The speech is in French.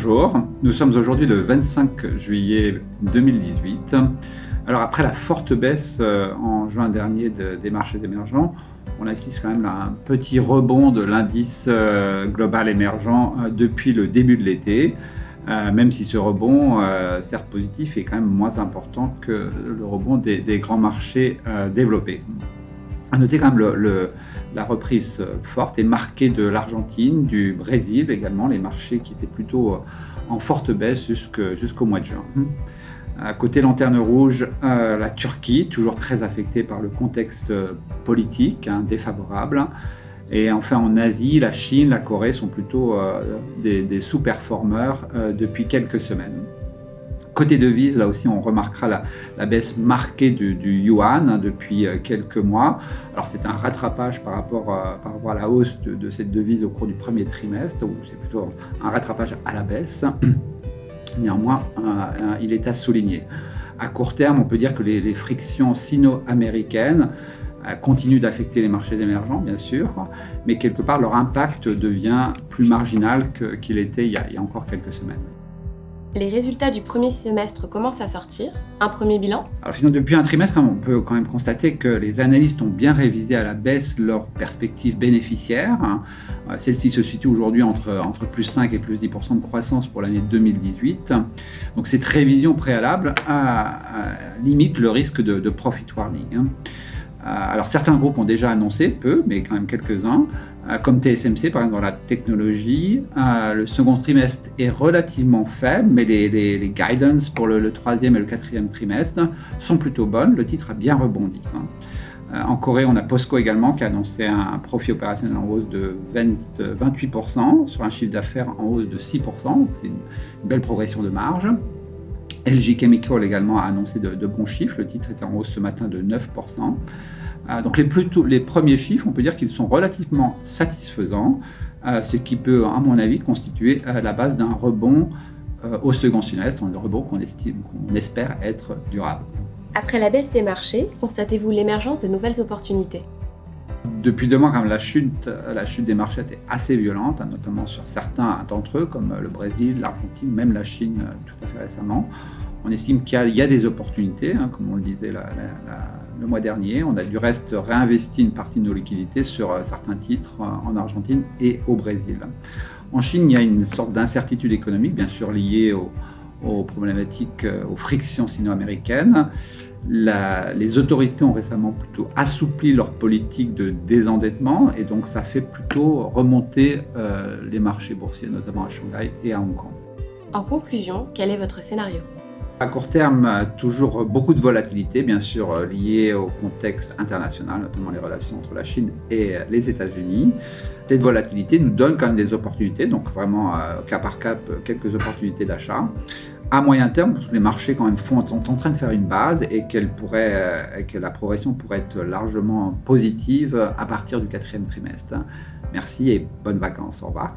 Bonjour, nous sommes aujourd'hui le 25 juillet 2018. Alors après la forte baisse en juin dernier des marchés émergents, on assiste quand même à un petit rebond de l'indice global émergent depuis le début de l'été, même si ce rebond, certes positif, est quand même moins important que le rebond des grands marchés développés. À noter quand même la reprise forte et marquée de l'Argentine, du Brésil également, les marchés qui étaient plutôt en forte baisse jusqu'au mois de juin. Côté lanterne rouge, la Turquie, toujours très affectée par le contexte politique défavorable. Et enfin en Asie, la Chine, la Corée sont plutôt des sous-performeurs depuis quelques semaines. Côté devise, là aussi, on remarquera la baisse marquée du yuan depuis quelques mois. Alors, c'est un rattrapage par rapport à la hausse de cette devise au cours du premier trimestre, ou c'est plutôt un rattrapage à la baisse. Néanmoins, il est à souligner. À court terme, on peut dire que les frictions sino-américaines continuent d'affecter les marchés émergents, bien sûr, mais quelque part, leur impact devient plus marginal qu'il était il y a encore quelques semaines. Les résultats du premier semestre commencent à sortir. Un premier bilan? Alors finalement, depuis un trimestre, on peut quand même constater que les analystes ont bien révisé à la baisse leurs perspectives bénéficiaires. Celle-ci se situe aujourd'hui entre plus 5 et plus 10% de croissance pour l'année 2018. Donc cette révision préalable limite le risque de profit warning. Alors certains groupes ont déjà annoncé, peu, mais quand même quelques-uns, comme TSMC par exemple dans la technologie. Le second trimestre est relativement faible, mais les guidance pour le troisième et le quatrième trimestre sont plutôt bonnes. Le titre a bien rebondi. En Corée, on a POSCO également qui a annoncé un profit opérationnel en hausse de 28% sur un chiffre d'affaires en hausse de 6%. C'est une belle progression de marge. LG Chemical également a annoncé de bons chiffres. Le titre était en hausse ce matin de 9%. Donc les premiers chiffres, on peut dire qu'ils sont relativement satisfaisants, ce qui peut, à mon avis, constituer la base d'un rebond au second semestre, un rebond qu'on espère être durable. Après la baisse des marchés, constatez-vous l'émergence de nouvelles opportunités? Depuis 2 mois, quand même, la chute des marchés était assez violente, notamment sur certains d'entre eux, comme le Brésil, l'Argentine, même la Chine tout à fait récemment. On estime qu'il y a des opportunités, comme on le disait le mois dernier. On a du reste réinvesti une partie de nos liquidités sur certains titres en Argentine et au Brésil. En Chine, il y a une sorte d'incertitude économique, bien sûr liée aux problématiques, aux frictions sino-américaines. Les autorités ont récemment plutôt assoupli leur politique de désendettement et donc ça fait plutôt remonter les marchés boursiers, notamment à Shanghai et à Hong Kong. En conclusion, quel est votre scénario? À court terme, toujours beaucoup de volatilité, bien sûr liée au contexte international, notamment les relations entre la Chine et les États-Unis. Cette volatilité nous donne quand même des opportunités, donc vraiment cas par cas, quelques opportunités d'achat. À moyen terme, parce que les marchés quand même sont en train de faire une base et que la progression pourrait être largement positive à partir du 4e trimestre. Merci et bonnes vacances. Au revoir.